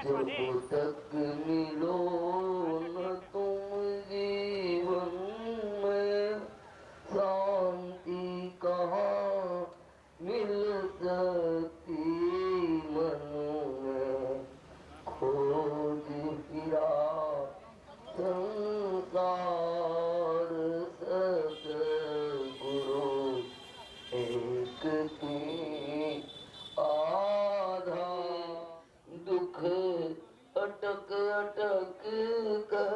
जब तक मिलो न तुम जीवन में शांति कहाँ मिल सकती मन में। खोज फिरा संसार सतगुरु एक तुम्हीं आधा। दुख अटक अटक कर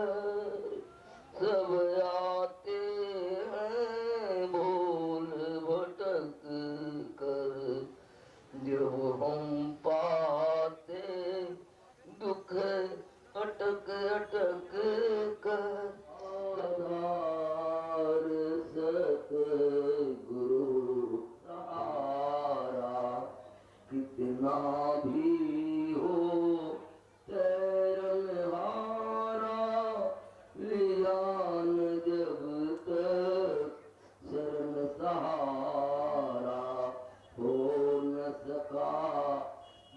सब आते हैं भूल भटक कर। जब हम पाते दुख अटक अटक कर आधार सतगुरु सहारा। कितना भी हो तैरनहारा लिया न जब तक शरण सहारा। हो न सका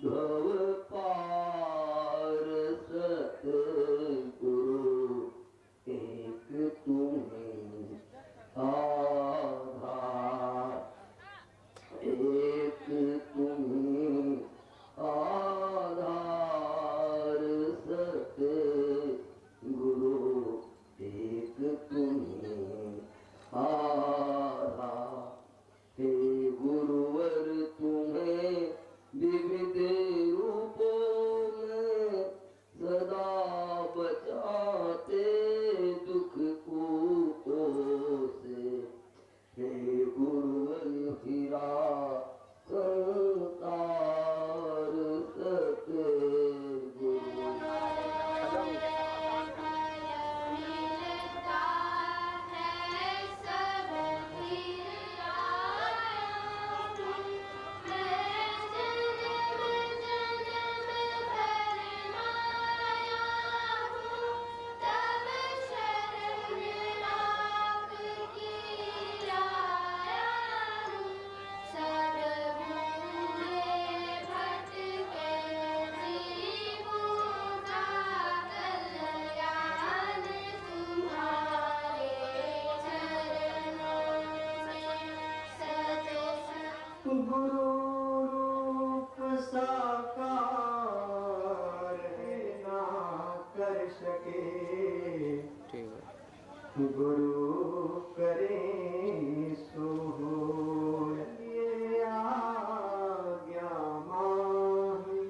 भव पार सतगुरु एक तुम्हीं आधार। एक तुम्हीं आधार सतगुरु एक तुम्हीं आधार। हे गुरुवर तुम्हें विविध रूपों में सदा बचाते दुख कूपों से। हे गुरुवर फिरा संसार सतगुरु। गुरु रूप साकार ना कर सके। गुरु करे सो होय। ये आज्ञा माही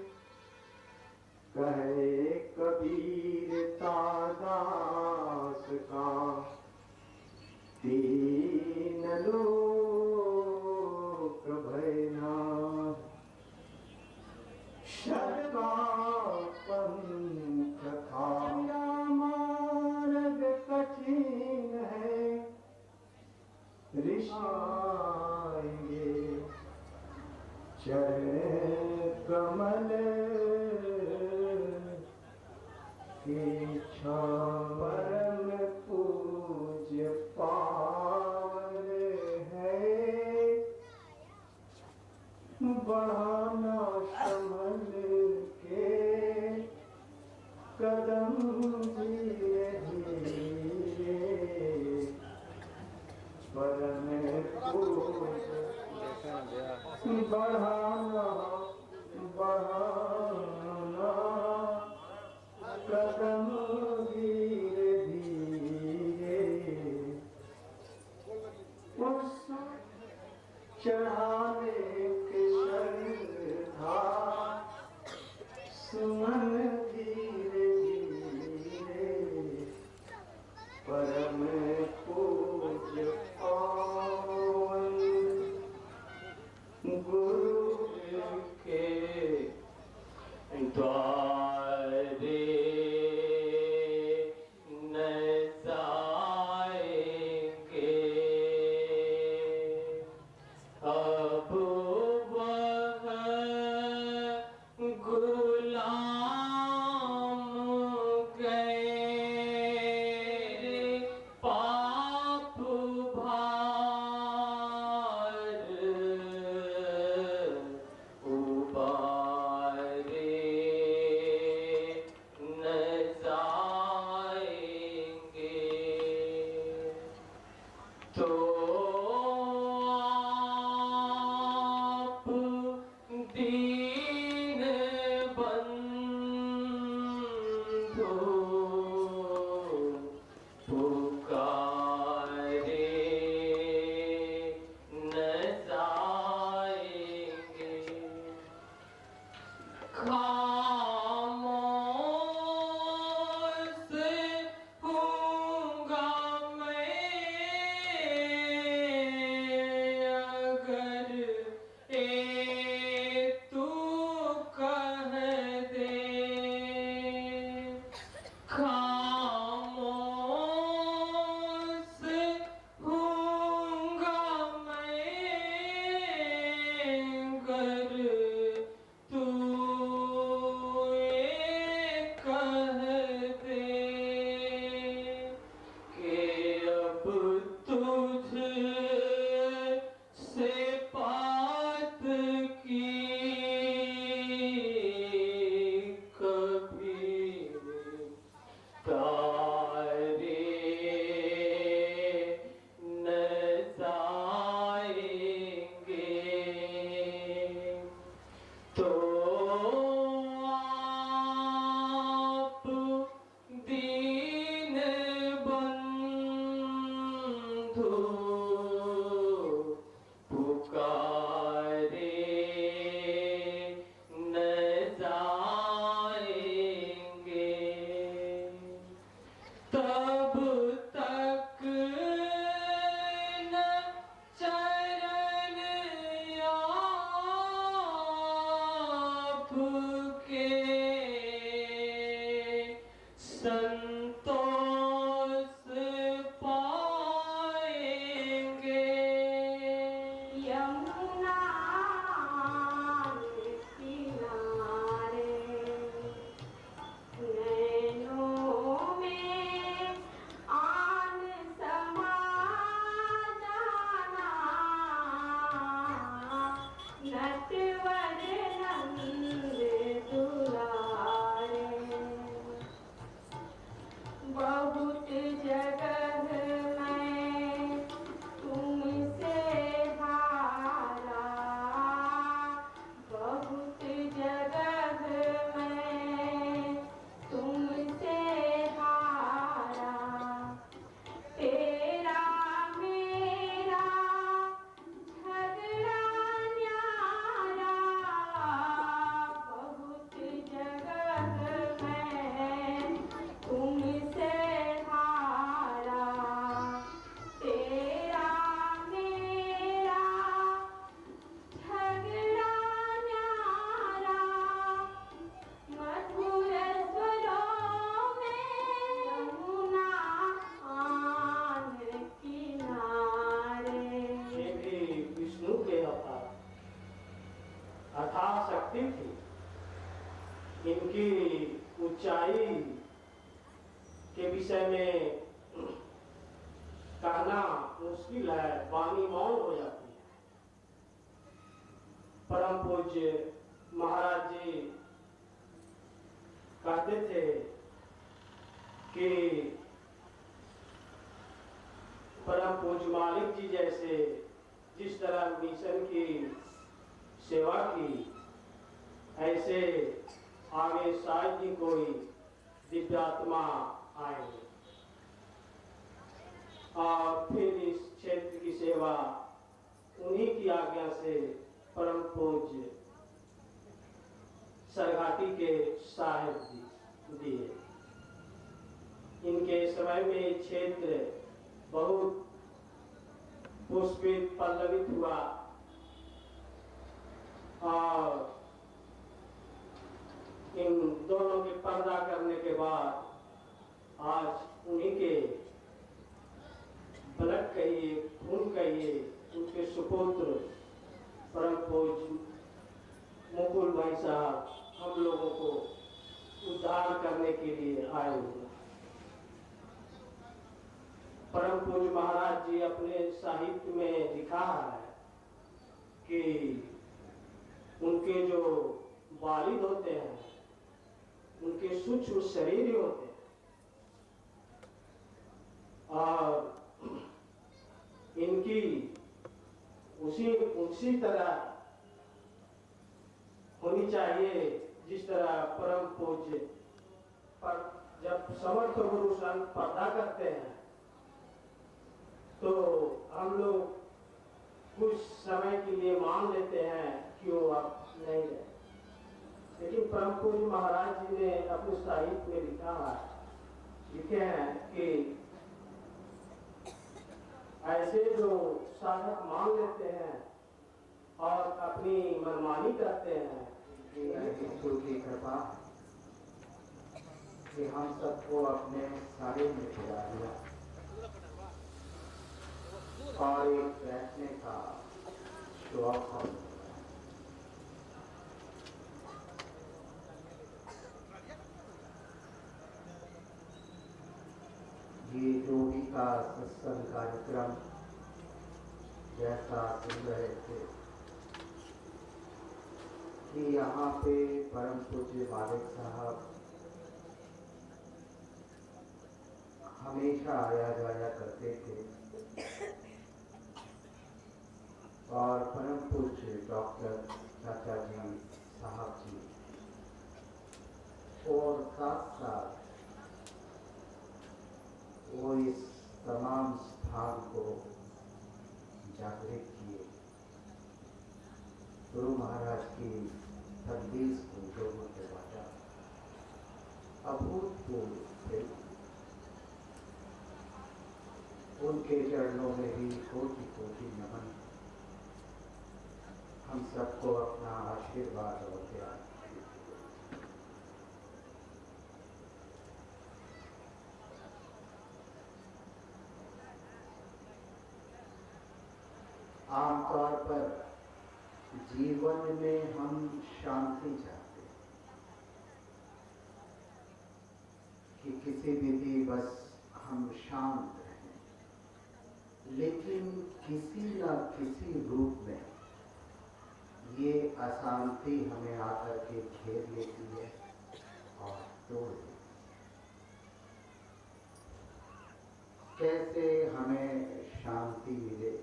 कहे कबीर दास का। तीन लोक भयना शर्मा पंथ था। मार्ग कठिन है ऋषाएंगे चरण कमल की छाँव। परम पूज्य पार है बढ़ाना संभल के कदम धीरे धीरे। परम पूज्य बढ़ाना बढ़ाना कदम धीरे धीरे। उस चढ़ाने के श्रद्धा सुमन धीरे धीरे। परम पूज्य पावन गुरु के द्वारे न जाएंगे। अब वह गुलाम गए पाप भार उबारे। तू पुकारे न जाएंगे। खामोश हूँगा मैं अगर तू कह दे। खामोश हूँगा मैं अगर तू ये कह दे कि अब तुझ से बात की कभी तारे न जाएंगे। तो आप दीन बंधु पुकारे न जाएंगे। तब तक न चरण आपके संतोष पाएंगे। यमुना किनारे नैनों में आन समा जाना। नटवर नंद दुलारे बहुत जगह मैं तुमसे हारा। बहुत जगह मैं तुमसे हारा। तेरा मेरा झगड़ा न्यारा। बहुत जगह मैं तुमसे हारा। तेरा मेरा झगड़ा न्यारा। मधुर स्वरों में यमुना आन किनारे। ये भी विष्णु के अवतार अथाह शक्ति थी। इनकी ऊंचाई के विषय में कहना मुश्किल है, वाणी मौन हो जाती है। परम पूज्य महाराज जी कहते थे कि परम पूज्य मालिक जी जैसे जिस तरह मिशन की सेवा की, ऐसे आगे शायद ही कोई दिव्यात्मा आएंगे और फिर इस क्षेत्र की सेवा उन्हीं की आज्ञा से परम पूज्य सरघाटी के साहेब दिए। इनके समय में ये क्षेत्र बहुत पुष्पित पल्लवित हुआ और इन दोनों के पर्दा करने के बाद आज उन्हीं के ब्लड कहिए, खून कहिए, उनके सुपुत्र परम पूज्य मुकुल भाई साहब हम लोगों को उद्धार करने के लिए आए हुए। परम पूज्य महाराज जी अपने साहित्य में लिखा है कि उनके जो वालिद होते हैं उनके सूक्ष्म शरीर ही होते हैं और इनकी उसी तरह होनी चाहिए जिस तरह परम पूज्य जब समर्थ गुरु संत पर्दा करते हैं तो हम लोग कुछ समय के लिए मान लेते हैं कि वो अब नहीं रहे। लेकिन परम पूज्य महाराज जी ने अपने साहित्य में लिखे हैं कि ऐसे जो साधक मान लेते हैं और अपनी मनमानी करते हैं कि ईश्वर की कृपा कि हम सबको अपने सारे में गिरा दिया और एक बैठने का शौक हम ये जोगी का सत्संग कार्यक्रम जैसा सुन रहे थे कि यहाँ पे परम पूज्य मालिक साहब हमेशा आया जाया करते थे और परम पूज्य डॉक्टर चाचा जी साहब जी और साथ साथ वो इस तमाम स्थान को जागृत किए, गुरु महाराज की संदेश को लोगों के बांटा, अभूतपूर्व थे। उनके चरणों में भी कोटि कोटि नमन। हम सबको अपना आशीर्वाद और प्यार। आमतौर पर जीवन में हम शांति चाहते हैं कि किसी भी बस हम शांत रहें, लेकिन किसी न किसी रूप में ये अशांति हमें आकर के घेर लेती है और तोड़ देती है। कैसे हमें शांति मिले?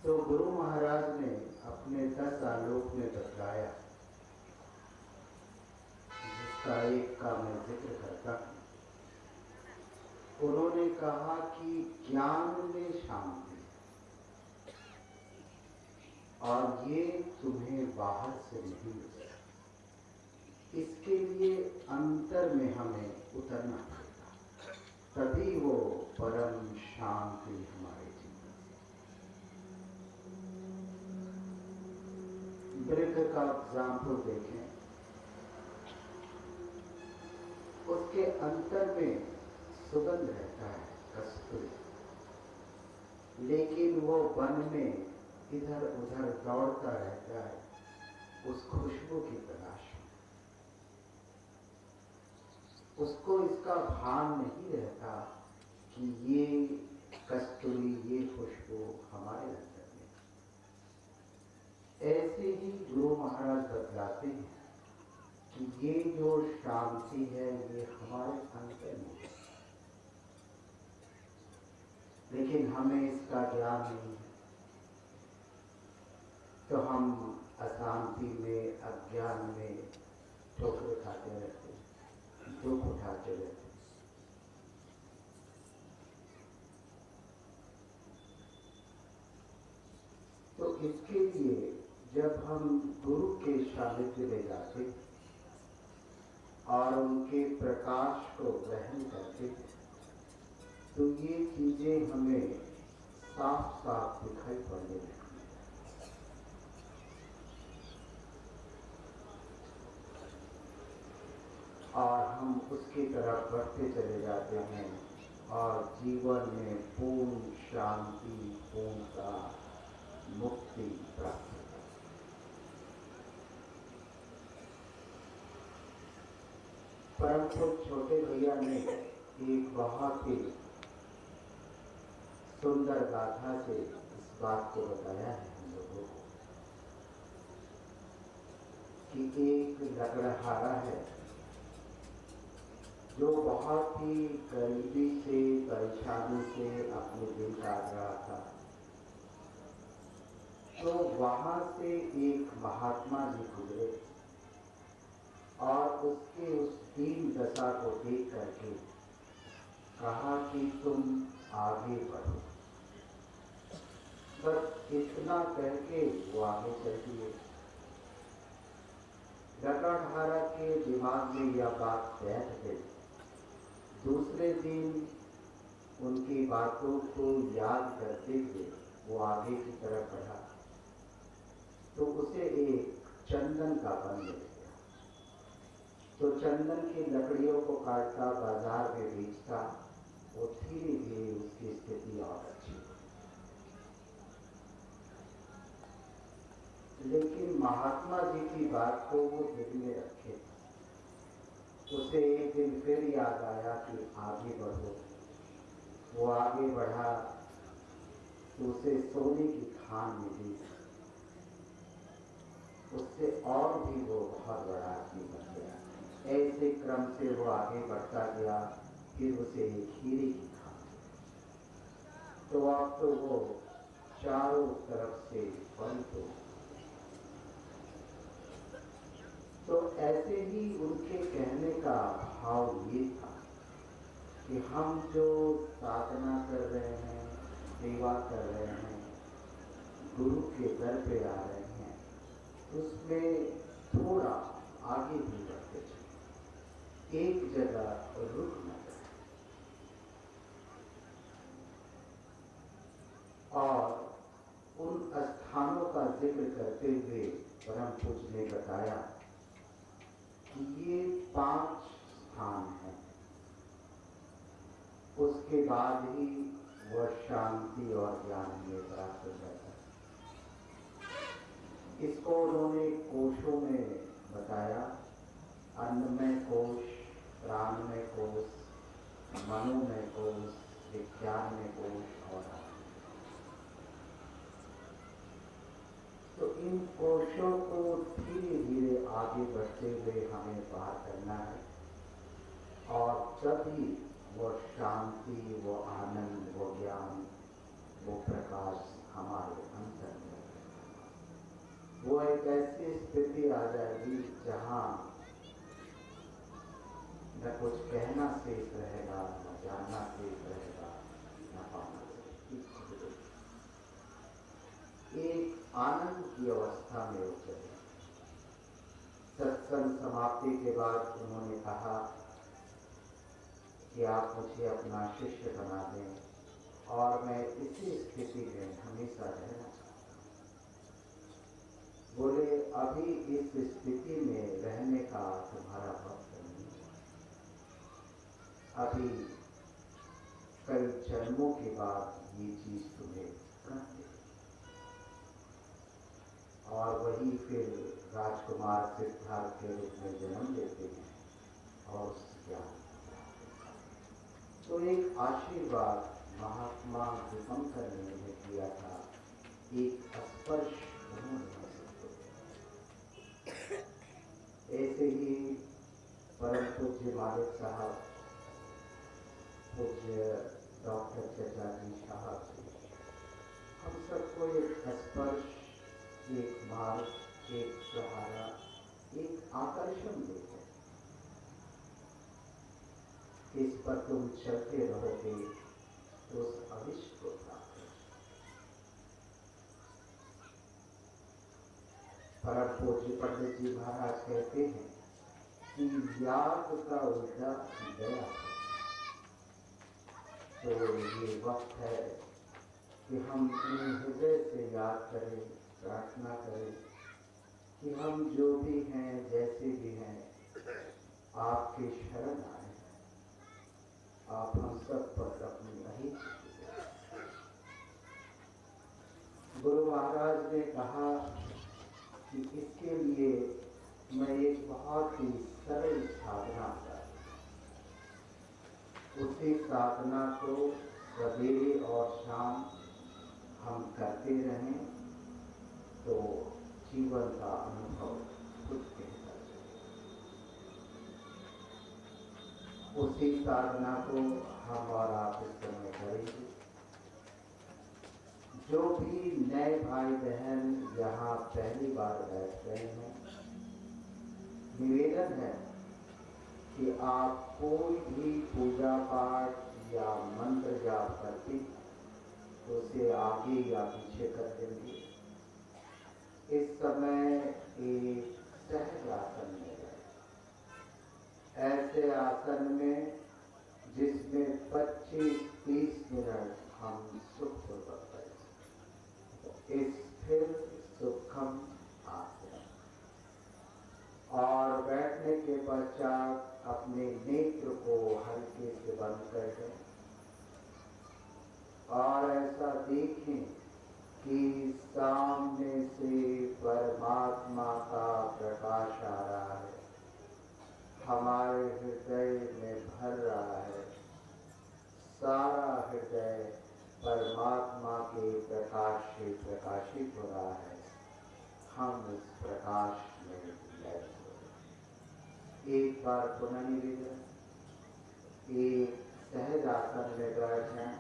तो गुरु महाराज ने अपने 10 आलोक में बतलाया, जिसका एक का मैं जिक्र करता हूं। उन्होंने कहा कि ज्ञान में शांति और ये तुम्हें बाहर से नहीं मिलेगा, इसके लिए अंतर में हमें उतरना पड़ेगा, तभी वो परम शांति हमारे वृक्ष का एग्जाम्पल देखें, उसके अंतर में सुगंध रहता है कस्तूरी, लेकिन वो वन में इधर उधर दौड़ता रहता है उस खुशबू की तलाश में। उसको इसका भान नहीं रहता कि ये कस्तूरी, ये खुशबू हमारे अंदर। ऐसे ही गुरु महाराज बतलाते हैं कि ये जो शांति है ये हमारे अंतर में है, लेकिन हमें इसका ज्ञान नहीं है, तो हम अशांति में, अज्ञान में ठोकर खाते रहते हैं, दुख उठाते रहते हैं। तो इसके लिए जब हम गुरु के सानिध्य में जाते और उनके प्रकाश को ग्रहण करते तो ये चीजें हमें साफ साफ दिखाई पड़ने लगती हैं। और हम उसकी तरफ बढ़ते चले जाते हैं और जीवन में पूर्ण शांति, पूर्णता, मुक्ति प्राप्त। परंतु छोटे भैया ने एक बहुत ही सुंदर गाथा से इस बात को बताया है हम लोगों को कि एक लकड़हारा है जो बहुत ही गरीबी से, परेशानी से अपने दिन काट रहा था। तो वहां से एक महात्मा जी गुजरे और और उसके उस दीन दशा को देख करके कहा कि तुम आगे बढ़ो। बस इतना करके वो आगे चल दिए। जटाधारा के दिमाग में यह बात बैठ गई। दूसरे दिन उनकी बातों को याद करते हुए वो आगे की तरफ बढ़ा तो उसे एक चंदन का वन मिल गया। तो चंदन की लकड़ियों को काटता बाजार में बेचता। वो धीरे धीरे उसकी स्थिति और अच्छी हुई। लेकिन महात्मा जी की बात को वो दिल में रखे। उसे एक दिन फिर याद आया कि आगे बढ़ो। वो आगे बढ़ा तो उसे सोने की खान मिली। उससे और भी वो बहुत बड़ा आदमी बन गया। ऐसे क्रम से वो आगे बढ़ता गया। फिर उसे एक हीरे की खान मिली। तो अब तो वो चारों तरफ से बंद हो। तो ऐसे ही उनके कहने का भाव ये था कि हम जो साधना कर रहे हैं, सेवा कर रहे हैं, गुरु के दर पे आ रहे हैं, उसमें थोड़ा आगे भी बढ़ते चले, एक जगह रुक न जाए। और उन स्थानों का जिक्र करते हुए परम पूज्य ने बताया कि ये 5 स्थान हैं। उसके बाद ही वह शांति और ज्ञान में प्राप्त हो जाता है। इसको उन्होंने कोशों में बताया। अन्नमय कोश, प्राणमय कोश, मनोमय कोश, विज्ञानमय कोश और तो इन कोशों को धीरे धीरे आगे बढ़ते हुए हमें पार करना है। और तभी वो शांति, वो आनंद, वो ज्ञान, वो प्रकाश हमारे अंदर में वो एक ऐसी स्थिति आ जाएगी जहाँ न कुछ कहना शेष रहेगा, न जानना शेष रहेगा, न पाना शेष। एक आनंद की अवस्था में उतरे। सत्संग समाप्ति के बाद उन्होंने कहा कि आप मुझे अपना शिष्य बना दें और मैं इसी स्थिति में हमेशा रहना चाहता हूँ। बोले अभी इस स्थिति में रहने का तुम्हारा वक्त नहीं है। अभी कई जन्मों के बाद ये चीज तुम्हें करनी है। और वही फिर राजकुमार सिद्धार्थ के रूप में जन्म लेते हैं और ज्ञान। तो एक आशीर्वाद महात्मा दीपंकर ने उन्हें किया था, एक स्पर्श उन्होंने। ऐसे ही परम पूज्य मालिक साहब, पूज्य डॉक्टर चचा जी साहब जी, हम सबको एक स्पर्श, एक मार्ग, एक सहारा, एक आकर्षण देते हैं। इस पर तुम चलते रहोगे तो उस अविष्ट को प्राप्त करोगे। परम पूज्य पंडित जी महाराज कहते हैं कि याद का उल्टा दया है। तो ये वक्त है कि हम अपने हृदय से याद करें, प्रार्थना करें कि हम जो भी हैं, जैसे भी हैं, आपके शरण आए। आप हम सब पर अपनी अहित। गुरु महाराज ने कहा कि इसके लिए मैं एक बहुत ही सरल साधना कर, उसी साधना को सवेरे और शाम हम करते रहें तो जीवन का अनुभव खुद कहता है। उसी साधना को हम और आप इस समय करेंगे। जो भी नए भाई बहन यहाँ पहली बार बैठ रहे हैं, निवेदन है कि आप कोई भी पूजा पाठ या मंत्र जाप करते तो उसे आगे या पीछे कर देंगे। इस समय एक सहज आसन में है, ऐसे आसन में जिसमें 25-30 मिनट हम सुखपूर्वक बैठे। स्थिर सुखम आसन। और बैठने के पश्चात अपने नेत्र को हल्के से बंद कर दें और ऐसा देखें कि सामने से परमात्मा का प्रकाश आ रहा है, हमारे हृदय में भर रहा है। सारा हृदय परमात्मा के प्रकाश से प्रकाशित हो रहा है। हम इस प्रकाश में लय हो रहे। एक बार पुनः निवेदन, एक सहज आसन में बैठ जाएं,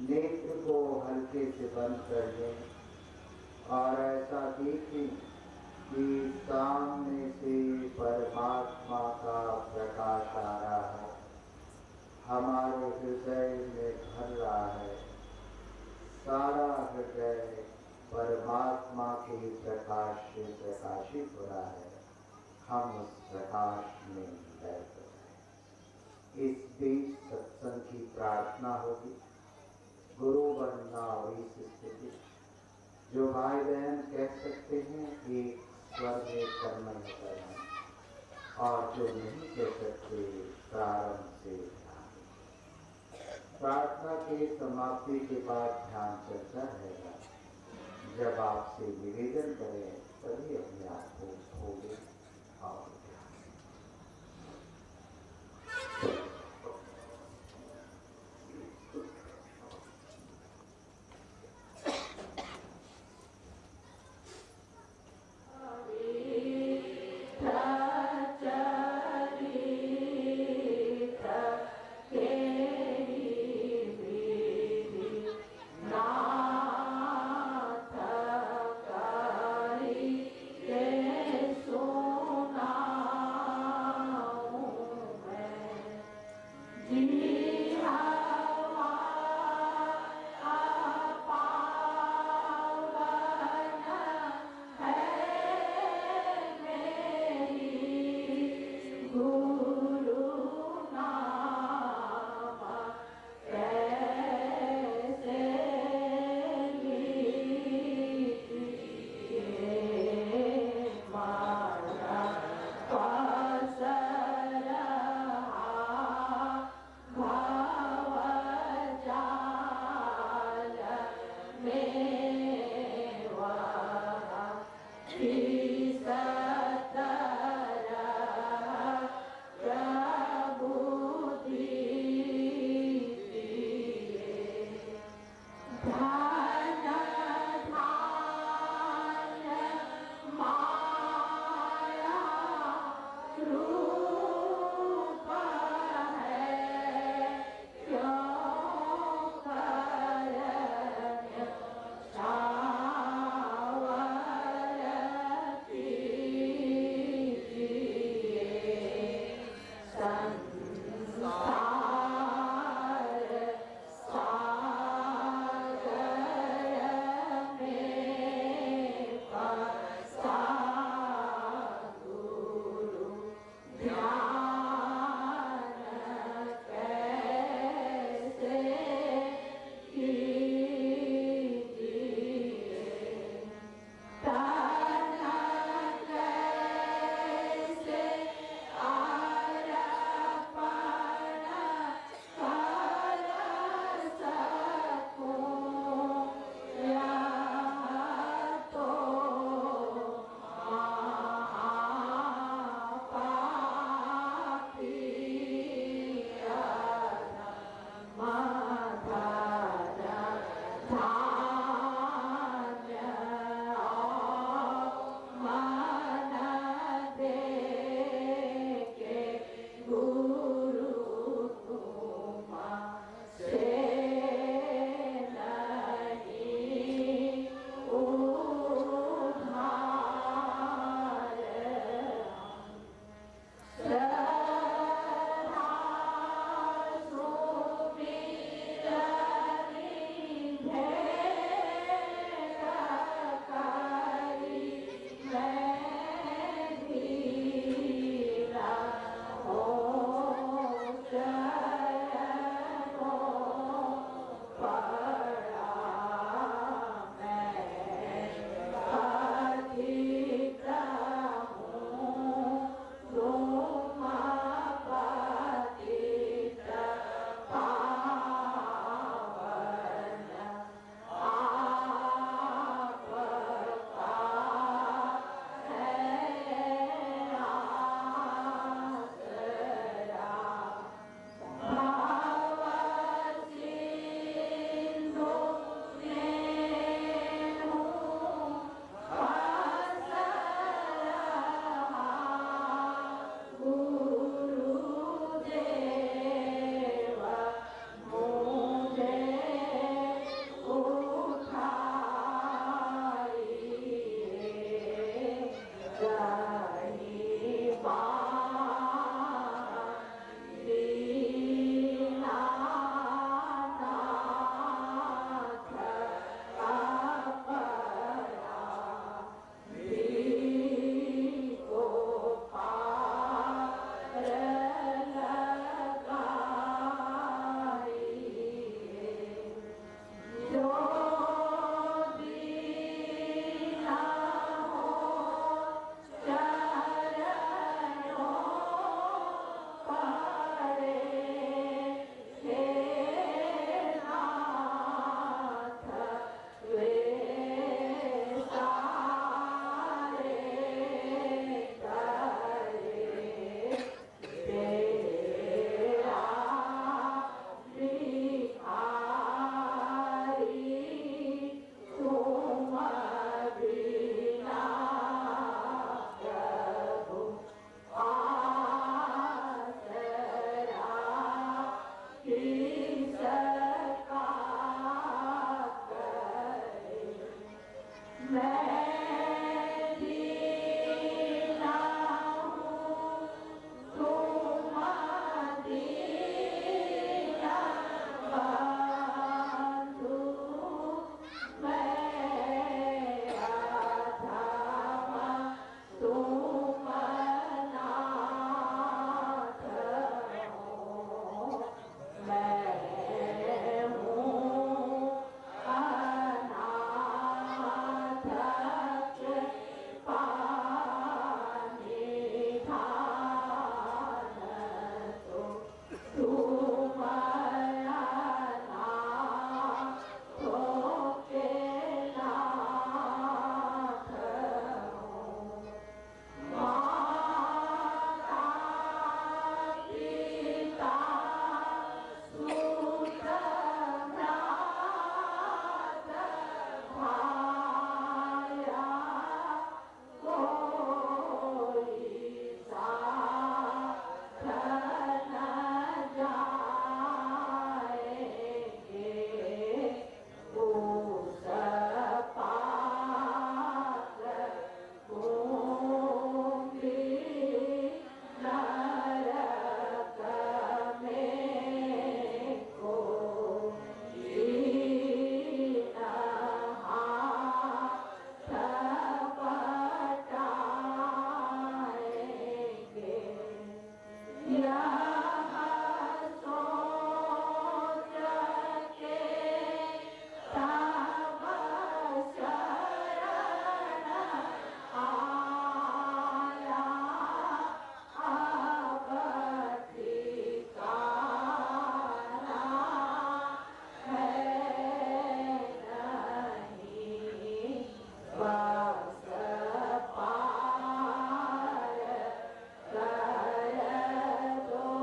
नेत्र को हल्के से बंद कर दें और ऐसा देखें कि सामने से परमात्मा का प्रकाश आ रहा है, हमारे हृदय में भर रहा है। सारा हृदय परमात्मा के प्रकाश से प्रकाशित हो रहा है। हम उस प्रकाश में लय हो रहे। इस बीच सत्संग की प्रार्थना होगी। गुरु बनना और इस स्थिति जो भाई बहन कह सकते हैं एक स्वर में कर्मण करना, और जो नहीं कह सकते प्रारंभ से प्रार्थना के समाप्ति के बाद ध्यान चलता रहेगा। जब आपसे निवेदन करें तभी अपने आप को खोलें और Yeah. कर दो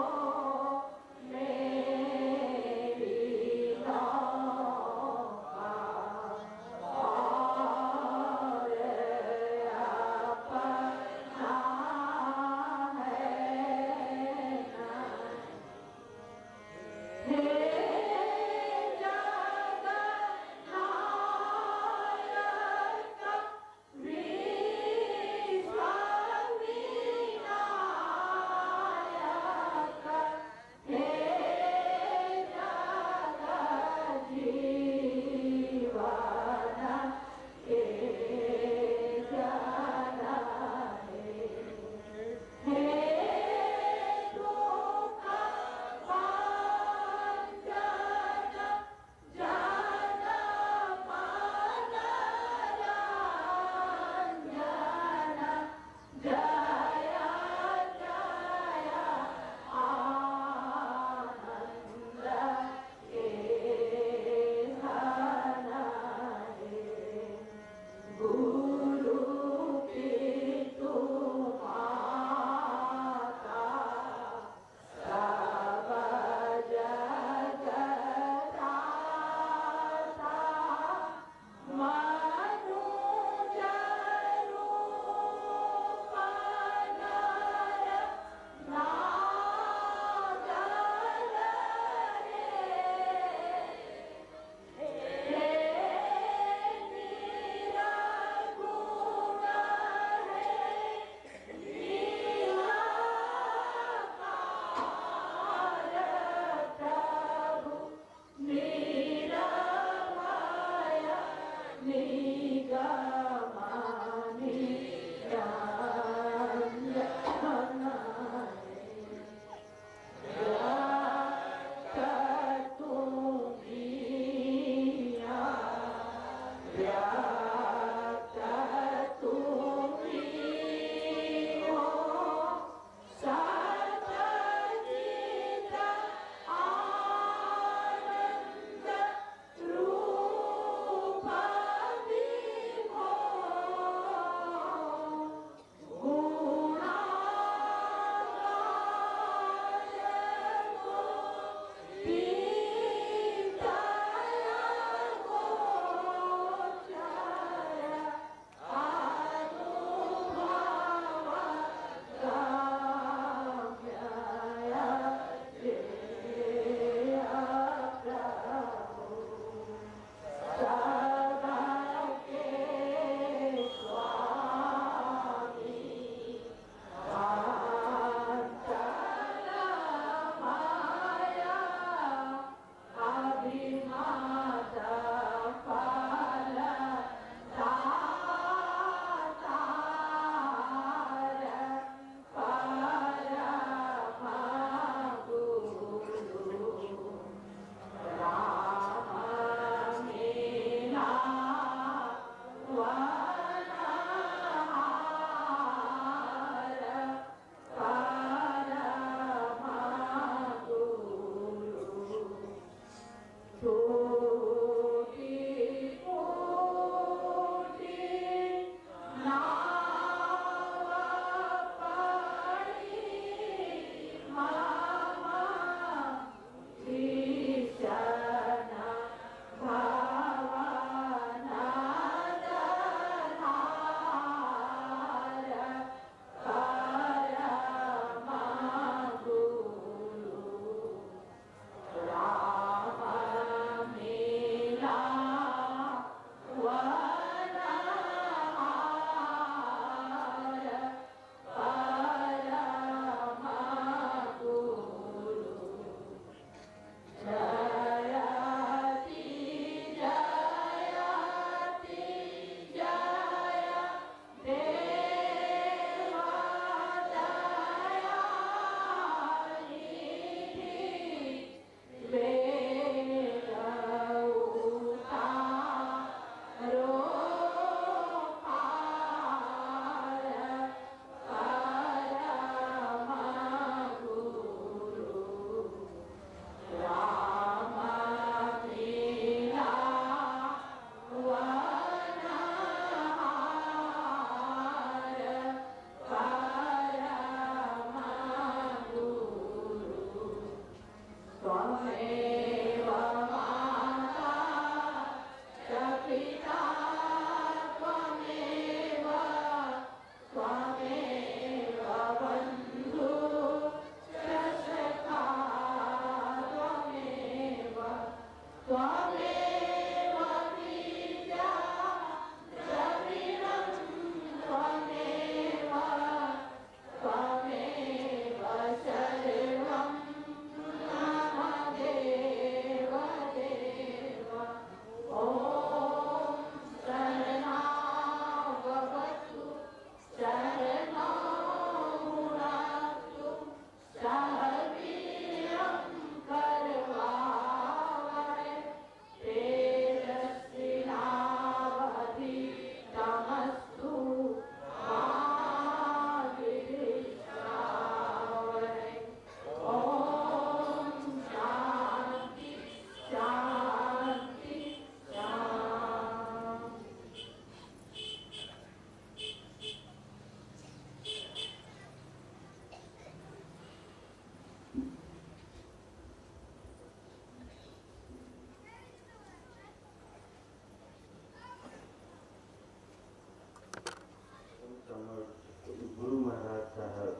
महाराज साहब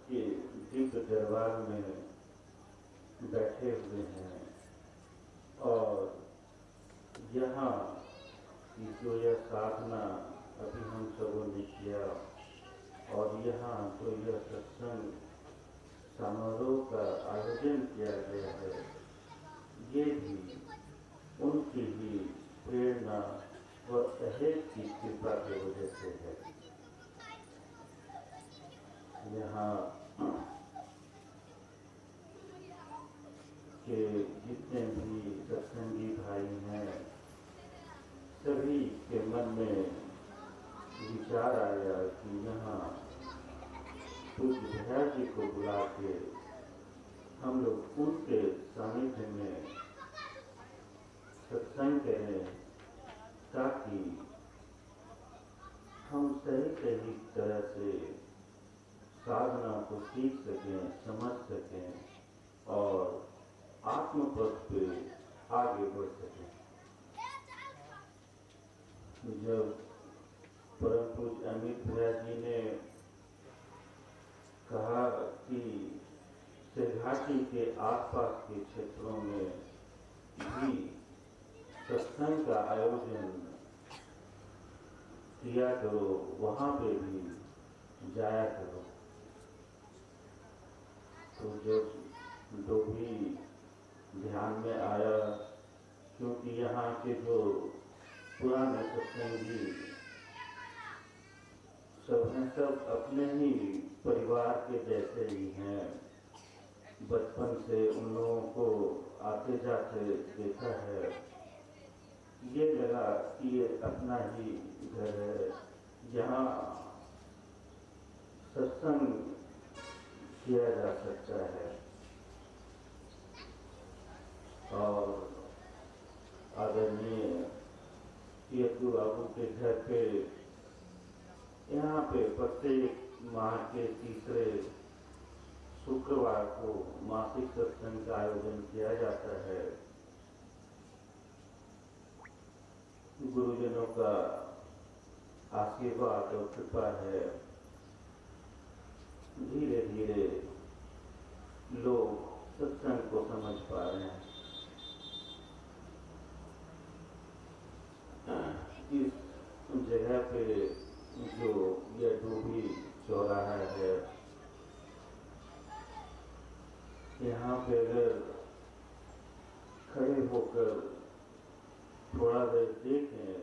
के दिव्य दरबार में बैठे हुए हैं और यहाँ की जो यह साधना अभी हम सबों ने किया और यहाँ जो यह सत्संग समारोह का आयोजन किया गया है, ये भी उनकी ही प्रेरणा व सहयोग की कृपा की वजह से है। यहाँ के जितने भी सत्संगी भाई हैं, सभी के मन में विचार आया कि यहाँ पूज्य भैया जी को बुला के हम लोग उनके सानिध्य में सत्संग करें ताकि हम सही सही तरह से साधना को सीख सकें, समझ सकें और आत्मपथ पे आगे बढ़ सकें। जब परम पूज्य अमित भैया जी ने कहा कि सिरघाटी के आसपास के क्षेत्रों में भी सत्संग का आयोजन किया करो, वहाँ पे भी जाया करो, तो जब जो भी ध्यान में आया, क्योंकि यहाँ के जो पुराने सत्संगी सब हैं, सब अपने ही परिवार के जैसे ही हैं। बचपन से उन लोगों को आते जाते देखा है, ये लगा कि ये अपना ही घर है, यहाँ सत्संग किया जा सकता है। और आदरणीय यदु बाबू के घर पे यहाँ पे प्रत्येक माह के तीसरे शुक्रवार को मासिक सत्संग का आयोजन किया जाता है। गुरुजनों का आशीर्वाद और कृपा है, धीरे धीरे लोग सत्संग को समझ पा रहे हैं। इस जगह पे जो यह डूबी चौराहा है, यहाँ पे अगर खड़े होकर थोड़ा देर देखें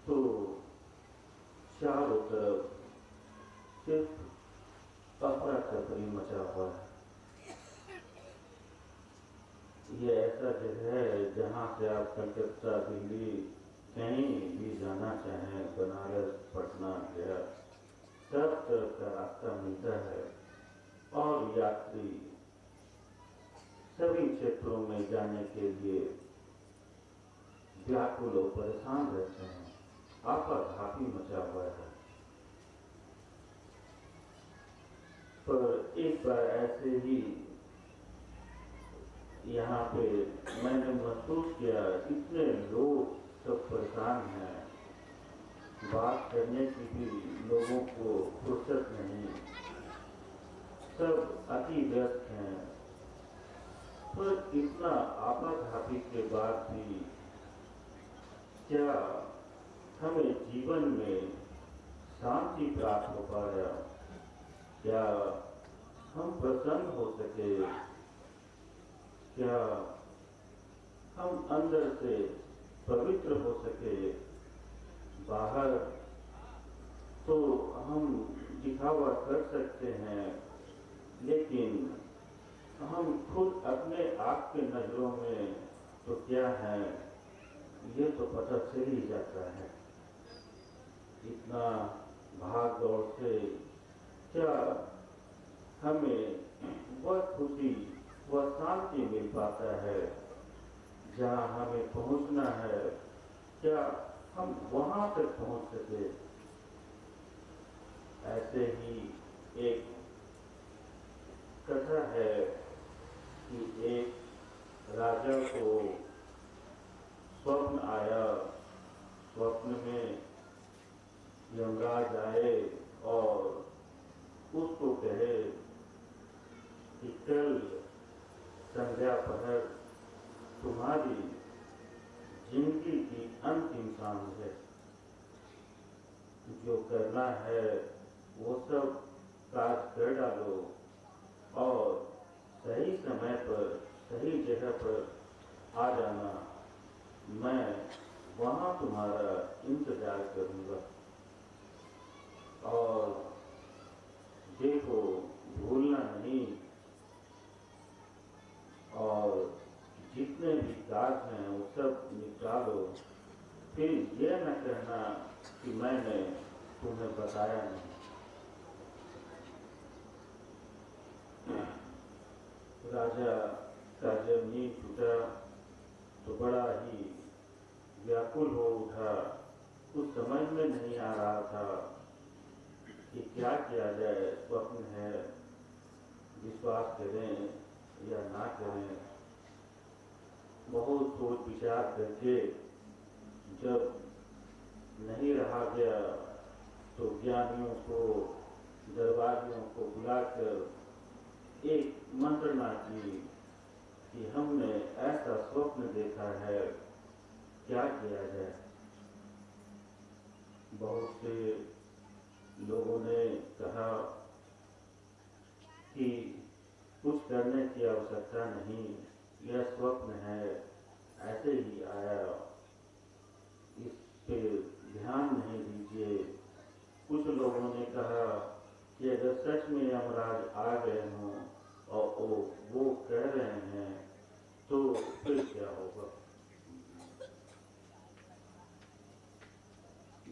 तो चारों तरफ सिर्फ अफरा तफरी मचा हुआ है। ये ऐसा जगह है जहाँ से आप कलकत्ता, दिल्ली कहीं भी जाना चाहें, बनारस, पटना, गया, सब तरफ का रास्ता मिलता है और यात्री सभी क्षेत्रों में जाने के लिए व्याकुल और परेशान रहते हैं। आपाधापी मचा हुआ है। पर एक बार ऐसे ही यहाँ पे मैंने महसूस किया, इतने लोग सब परेशान हैं, बात करने की भी लोगों को फुर्सत नहीं, सब अति व्यस्त हैं। पर इतना आपाधापी के बाद भी क्या हमें जीवन में शांति प्राप्त हो पाया? क्या हम प्रसन्न हो सके? क्या हम अंदर से पवित्र हो सके? बाहर तो हम दिखावा कर सकते हैं, लेकिन हम खुद अपने आप के नजरों में तो क्या है, ये तो पता चल ही जाता है। इतना भाग दौड़ से क्या हमें वह खुशी, वह शांति मिल पाता है जहाँ हमें पहुँचना है? क्या हम वहाँ तक पहुँच सके? ऐसे ही एक कथा है कि एक राजा को स्वप्न आया। स्वप्न में यमराज आए और उसको कहे कि कल संध्या पहर तुम्हारी जिंदगी की अंतिम सांझ है, जो करना है वो सब काज कर डालो और सही समय पर सही जगह पर आ जाना, मैं वहाँ तुम्हारा इंतजार करूँगा। और देखो भूलना नहीं, और जितने भी कार्य हैं वो सब निपटा लो, फिर यह न कहना कि मैंने तुम्हें बताया नहीं। राजा का जब नींद टूटा तो बड़ा ही व्याकुल हो उठा। कुछ समझ में नहीं आ रहा था कि क्या किया जाए, स्वप्न है, विश्वास करें या ना करें। बहुत सोच विचार करके जब नहीं रहा गया तो ज्ञानियों को, दरबारियों को बुलाकर एक मंत्रणा की कि हमने ऐसा स्वप्न देखा है, क्या किया जाए। बहुत से लोगों ने कहा कि कुछ करने की आवश्यकता नहीं, यह स्वप्न है, ऐसे ही आया, इस पे ध्यान नहीं दीजिए। कुछ लोगों ने कहा कि अगर सच में यमराज आ गए हों और वो कह रहे हैं तो फिर क्या होगा।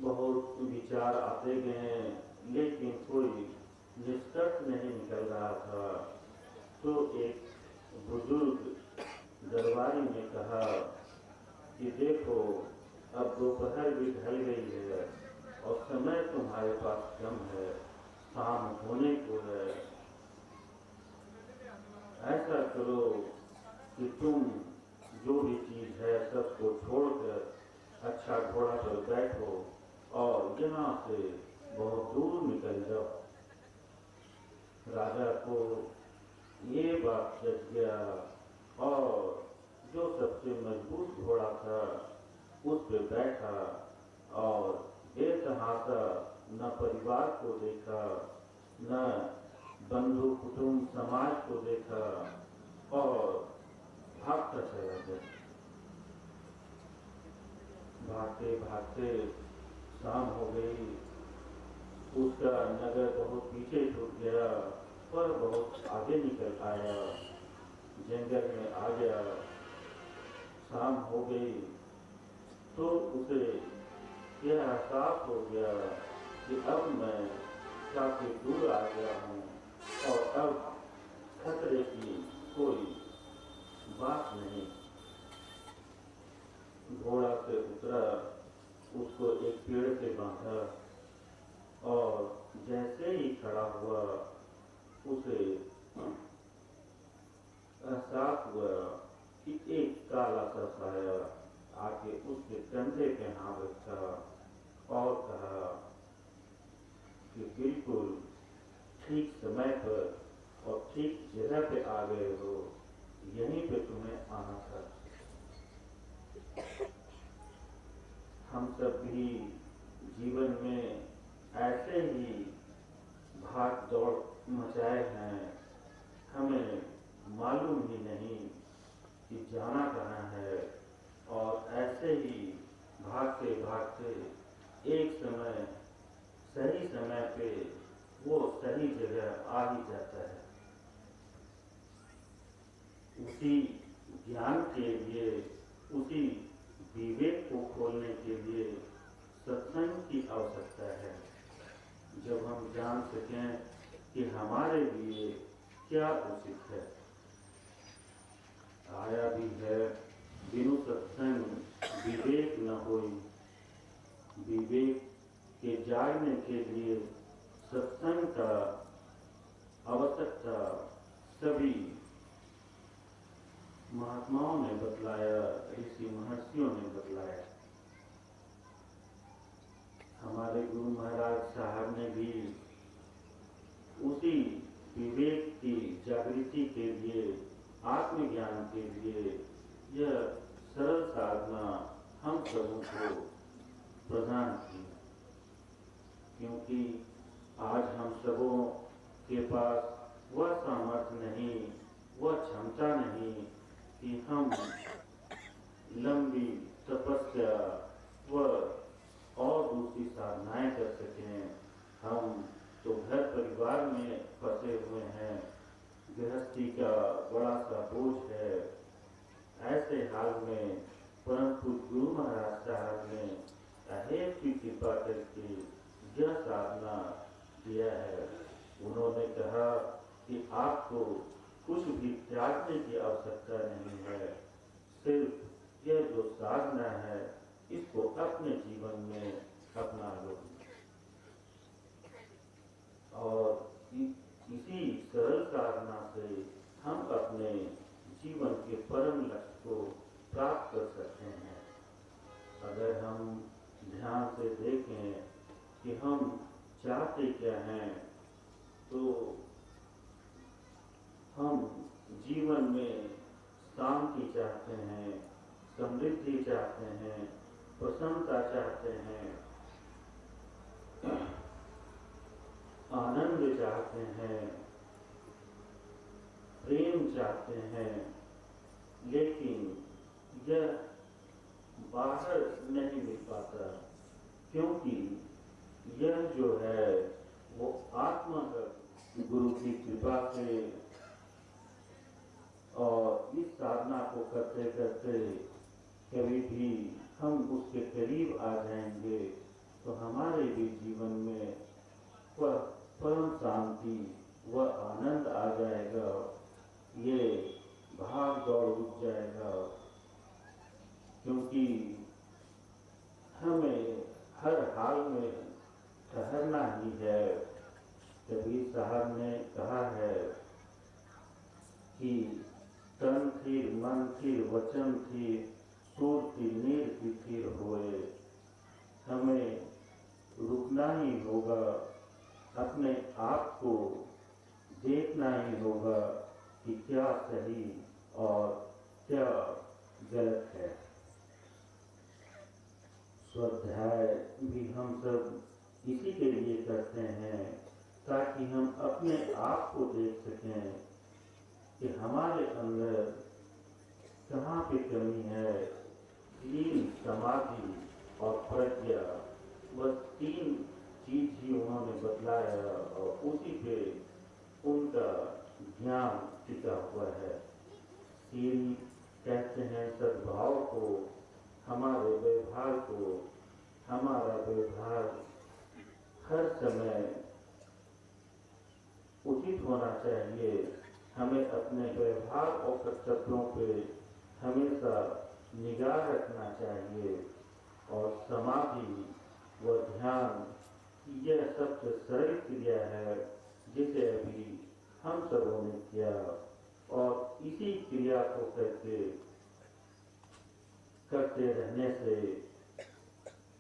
बहुत विचार आते गए लेकिन कोई निष्कर्ष नहीं निकल रहा था। तो एक बुजुर्ग दरबारी ने कहा कि देखो अब दोपहर भी ढल गई है और समय तुम्हारे पास कम है, शाम होने को है। ऐसा करो कि तुम जो भी चीज है सबको छोड़कर अच्छा घोड़ा पर बैठो और यहाँ से बहुत दूर निकल जाओ। राजा को ये बात जच गया और जो सबसे मजबूत घोड़ा था उस पे बैठा और बेतहासा न परिवार को देखा, न बंधु कुटुंब समाज को देखा और भागता चला गया। भागते भागते शाम हो गई। उसका नगर बहुत पीछे छूट गया पर बहुत आगे निकल आया, जंगल में आ गया। शाम हो गई तो उसे यह एहसास हो गया कि अब मैं काफी दूर आ गया हूँ और अब खतरे की कोई बात नहीं। घोड़ा से उतरा, उसको एक पेड़ से बांधा और जैसे ही खड़ा हुआ उसे एहसास हुआ कि एक काला सा साया आके उसके कंधे पे हाथ रखा और कहा कि बिल्कुल ठीक समय पर और ठीक जगह पे आ गए हो, यहीं पे तुम्हें आना था। हम सब भी जीवन में ऐसे ही भाग दौड़ मचाए हैं, हमें मालूम ही नहीं कि जाना कहाँ है और ऐसे ही भागते भागते एक समय सही समय पे वो सही जगह आ ही जाता है। उसी ज्ञान के लिए, उसी विवेक को खोलने के लिए सत्संग की आवश्यकता है। जब हम जान सकें कि हमारे लिए क्या उचित है। आया भी है बिनु सत्संग विवेक न होई। विवेक के जागने के लिए सत्संग का आवश्यकता सभी महात्माओं ने बतलाया, ऋषि महर्षियों ने बतलाया। हमारे गुरु महाराज साहब ने भी उसी विवेक की जागृति के लिए, आत्मज्ञान के लिए यह सरल साधना हम सबों को प्रदान की, क्योंकि आज हम सबों के पास वह सामर्थ्य नहीं, वह क्षमता नहीं कि हम लंबी तपस्या व और दूसरी साधनाएं कर सकें। हम तो घर परिवार में फंसे हुए हैं, गृहस्थी का बड़ा सा बोझ है। ऐसे हाल में परम पूज्य गुरु महाराज साहब ने अहेत की कृपा करके यह साधना दिया है। उन्होंने कहा कि आपको कुछ भी त्यागने की आवश्यकता नहीं है, सिर्फ यह जो साधना है इसको अपने जीवन में अपना लो। और इसी सरल साधना से हम अपने जीवन के परम लक्ष्य को प्राप्त कर सकते हैं। अगर हम ध्यान से देखें कि हम चाहते क्या हैं, तो हम जीवन में शांति चाहते हैं, समृद्धि चाहते हैं, प्रसन्नता चाहते हैं, आनंद चाहते हैं, प्रेम चाहते हैं, लेकिन यह बाहर नहीं मिल पाता, क्योंकि यह जो है वो आत्मा गुरु की कृपा से और इस साधना को करते करते कभी भी हम उसके करीब आ जाएंगे तो हमारे भी जीवन में वह परम शांति, वह आनंद आ जाएगा, ये भाग दौड़ उठ जाएगा। क्योंकि हमें हर हाल में ठहरना ही है। कबीर साहब ने कहा है कि तन थीर, मन थीर, वचन थीर, सूरती नीर की थीर होए। हमें रुकना ही होगा, अपने आप को देखना ही होगा कि क्या सही और क्या गलत है। स्वाध्याय भी हम सब इसी के लिए करते हैं, ताकि हम अपने आप को देख सकें कि हमारे अंदर कहाँ पे कमी है। लीन, समाधि और प्रज्ञा, बस तीन चीज ही उन्होंने बतलाया और उसी पे उनका ध्यान टिका हुआ है। शील कहते हैं सद्भाव को, हमारे व्यवहार को, हमारा व्यवहार हर समय उचित होना चाहिए। हमें अपने व्यवहार और कर्तव्यों पे हमेशा निगाह रखना चाहिए। और समाधि व ध्यान, यह सबसे सरल क्रिया है जिसे अभी हम सबों ने किया, और इसी क्रिया को करते रहने से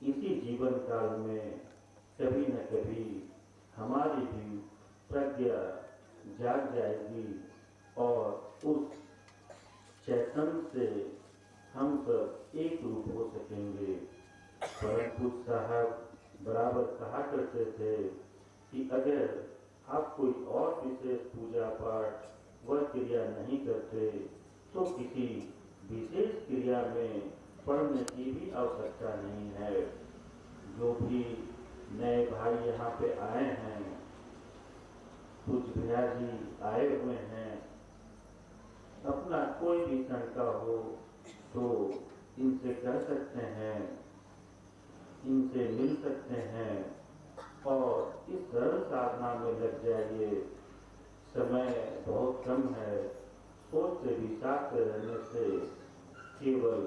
इसी जीवन काल में कभी न कभी हमारी भी प्रज्ञा जाग जाएगी और उस चैतन्य से हम सब एक रूप हो सकेंगे। परम पूज्य साहब बराबर कहा करते थे कि अगर आप कोई और विशेष पूजा पाठ व क्रिया नहीं करते तो किसी विशेष क्रिया में पढ़ने की भी आवश्यकता नहीं है। जो भी नए भाई यहाँ पे आए हैं, पूज्य भैया जी आए हुए हैं, अपना कोई भी शंका हो तो इनसे कह सकते हैं, इनसे मिल सकते हैं और इस सरल साधना में लग जाइए। समय बहुत कम है, सोच से विचार से रहने से केवल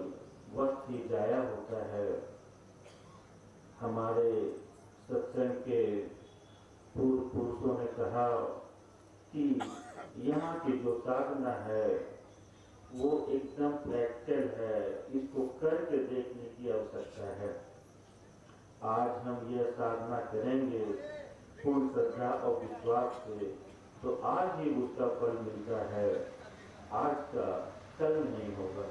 वक्त ही जाया होता है। हमारे सत्संग के पूर्व पुरुषों ने कहा कि यहाँ की जो साधना है वो एकदम प्रैक्टिकल है, इसको करके देखने की आवश्यकता है। आज हम यह साधना करेंगे पूर्ण श्रद्धा और विश्वास से, तो आज ही उसका फल मिलता है, आज का कल नहीं होगा।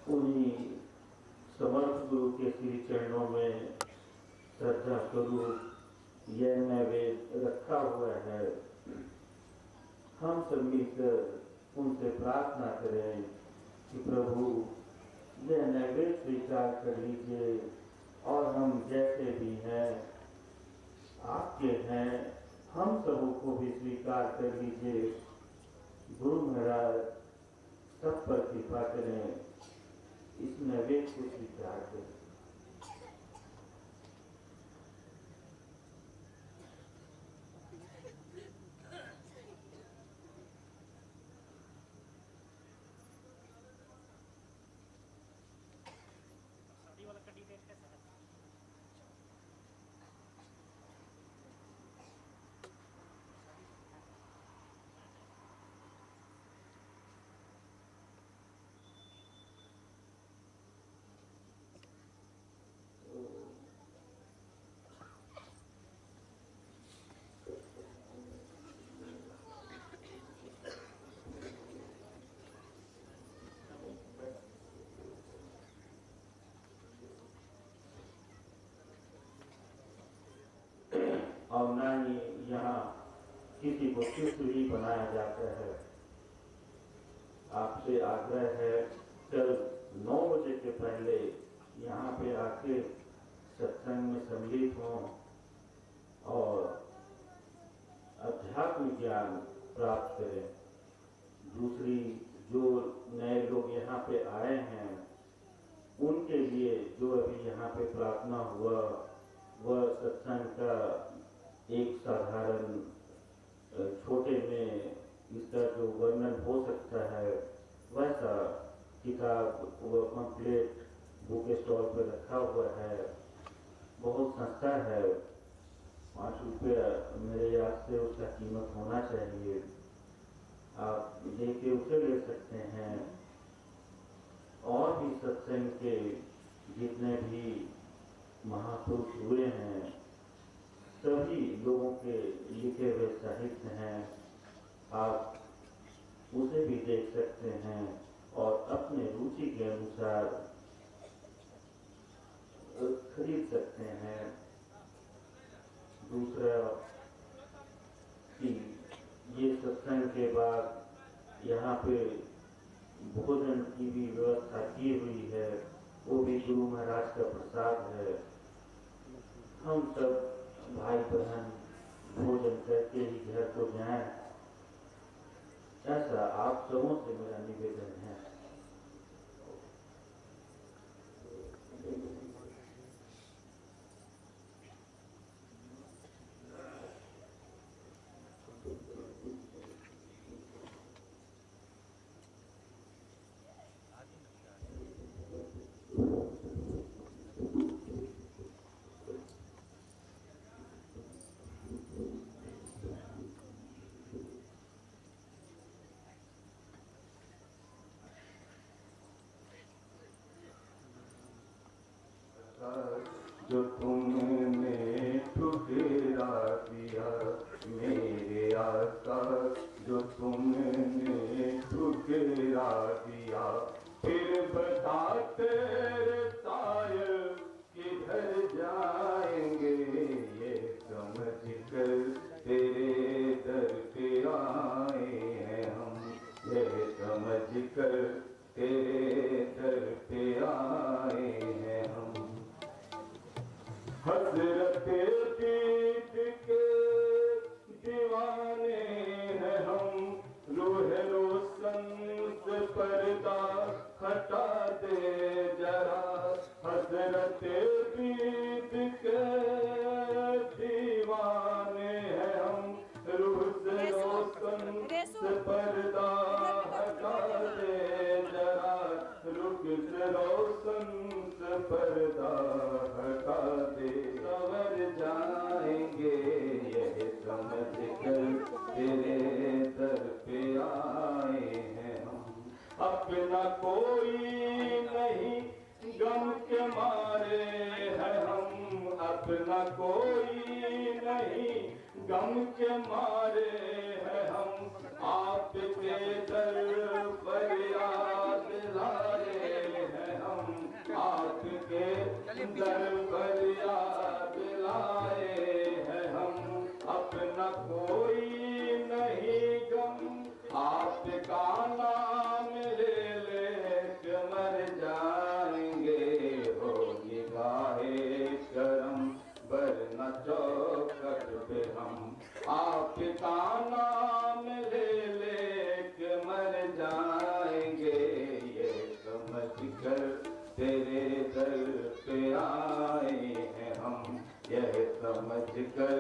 उन्हीं समर्थ गुरु के श्री चरणों में श्रद्धा स्वरूप यह नैवेद्य रखा हुआ है। हम सब मिलकर उनसे प्रार्थना करें कि प्रभु यह नैवेद्य स्वीकार कर लीजिए और हम जैसे भी हैं आपके हैं, हम सबों को भी स्वीकार कर लीजिए। गुरु महाराज सब पर कृपा करें, इस नैवेद्य को स्वीकार करें। और ना ही यहाँ किसी को शिष्ट ही बनाया जाता है। आपसे आग्रह है कल 9 बजे के पहले यहाँ पे आके सत्संग में सम्मिलित हों और अध्यात्म ज्ञान प्राप्त करें। दूसरी, जो नए लोग यहाँ पे आए हैं उनके लिए जो अभी यहाँ पे प्रार्थना हुआ वह सत्संग का एक साधारण छोटे में इसका जो वर्णन हो सकता है वैसा किताब व पम्फलेट बुक स्टॉल पर रखा हुआ है। बहुत सस्ता है, 5 रुपया मेरे याद से उसका कीमत होना चाहिए। आप लेके उसे ले सकते हैं। और भी सत्संग के जितने भी महापुरुष हुए हैं सभी लोगों के लिखे हुए साहित्य हैं, आप उसे भी देख सकते हैं और अपने रुचि के अनुसार खरीद सकते हैं। दूसरा कि ये सत्संग के बाद यहाँ पे भोजन की भी व्यवस्था की हुई है, वो भी गुरु महाराज का प्रसाद है। हम सब भाई बहन भोजन करके ही घर को जाएं, ऐसा आप सबों से मेरा निवेदन है। जो तुमने ठुकरा दिया मेरे आका, जो तुमने ठुकरा दिया, फिर बता तेरे साये किधर जाएंगे, ये समझ कर तेरे दर पे आए हैं हम, ये समझ कर तेरे दर पे आए हैं हम। हज़रते दीद के दीवाने हैं हम, रूह रोशन से पर्दा हटा दे जरा, हज़रते दीद के दीवाने हैं हम, रूह से रोशन से पर्दा हटा दे जरा, रुख से रोशन से पर्दा हटा चौका दे सवर जाएंगे, यह समझ कर तेरे दर पे आए हैं हम। अपना कोई नहीं गम के मारे हैं हम, अपना कोई नहीं गम के मारे हैं हम, आपके दर पर याद लाए हैं हम, आपके दर पर याद लाए हैं हम। अपना कोई नहीं गम, आपका नाम ले ले मर जाएंगे, होगी गाहे करम वरना चौखट पे हम। आपका नाम ले ले मर जाएंगे, ये समझ कर तेरे दर पे आए हैं हम, यह समझ कर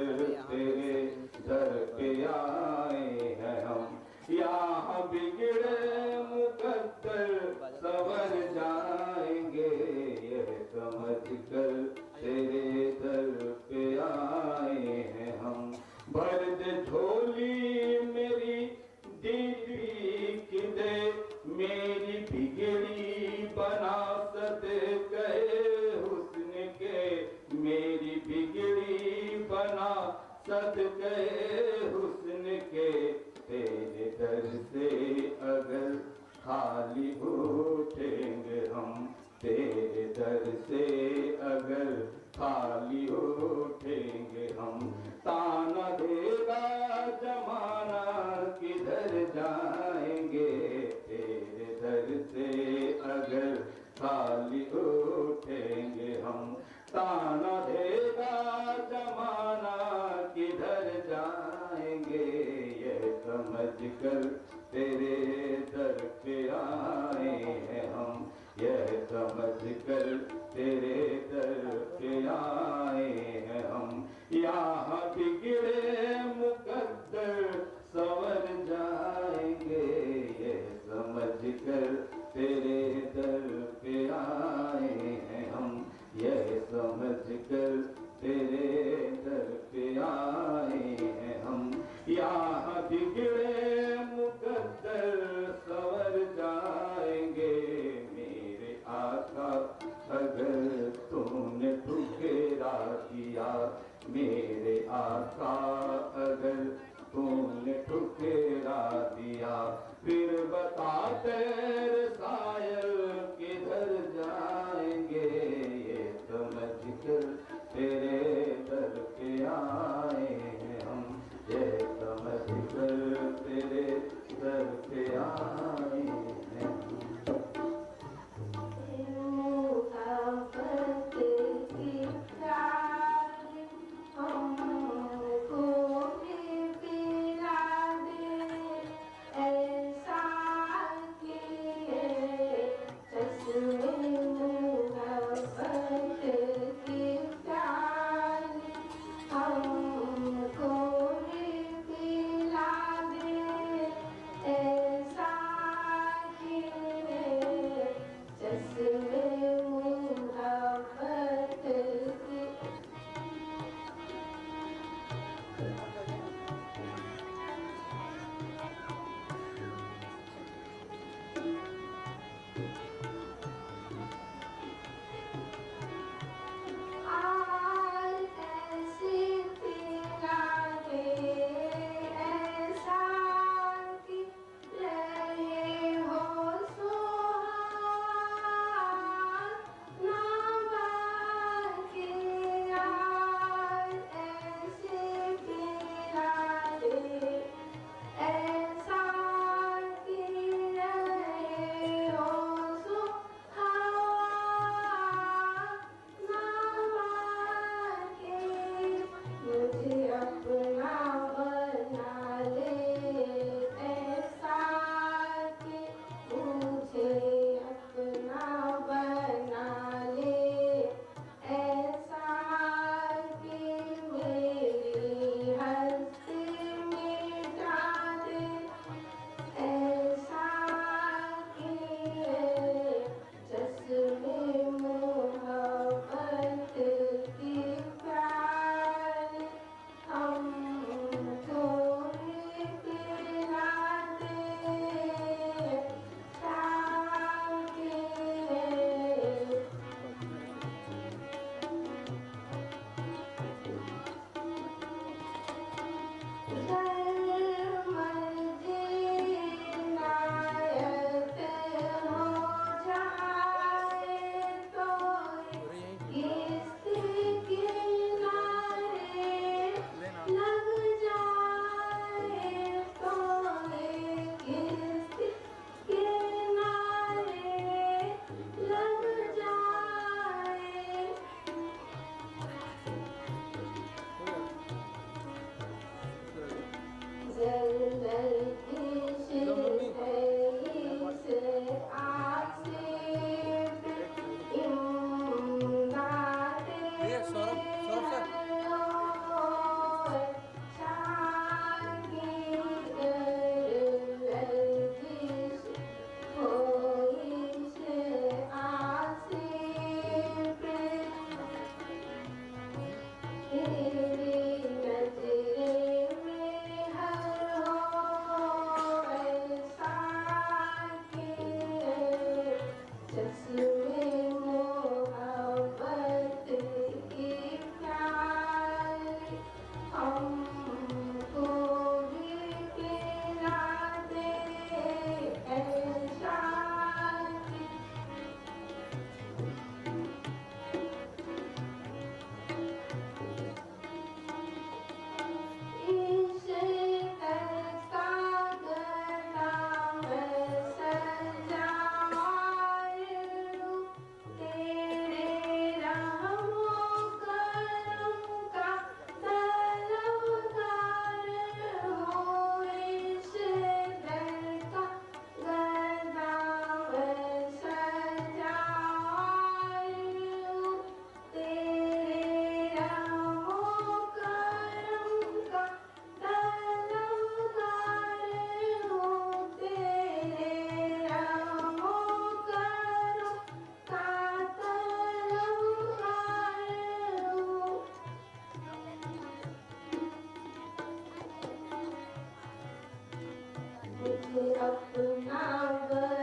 तेरे दर पे आए हैं हम। यहाँ बिगड़े मुकद्दर सवर जाएंगे, यह समझ कर तेरे दर पे आए हैं हम। भर दे झोली मेरी दीदी की दे, मेरी बिगड़ी बना सदे कहे हुस्न के, मेरी बिगड़ी बना सद कहे हुस्न के। तेरे दर से अगर खाली उठेंगे हम, तेरे दर से अगर खाली उठेंगे हम। ताना देगा जमाना किधर जाएंगे, तेरे दर से अगर खाली उठेंगे हम। ताना देगा जमाना किधर जाएंगे, यह समझ कर तेरे दर पे आए हैं हम, यह समझ कर तेरे दर पे आए हैं हम। यहाँ बिगड़े मुकद्दर सवर जाएंगे, यह समझ कर तेरे दर पे आए हैं हम, यह समझ कर तेरे दर पे आए हैं हम। यहाँ बिगड़े मुकद्दर सवर जाएंगे, मेरे आका अगर तूने ठुकरा दिया, मेरे आका मुझे अपना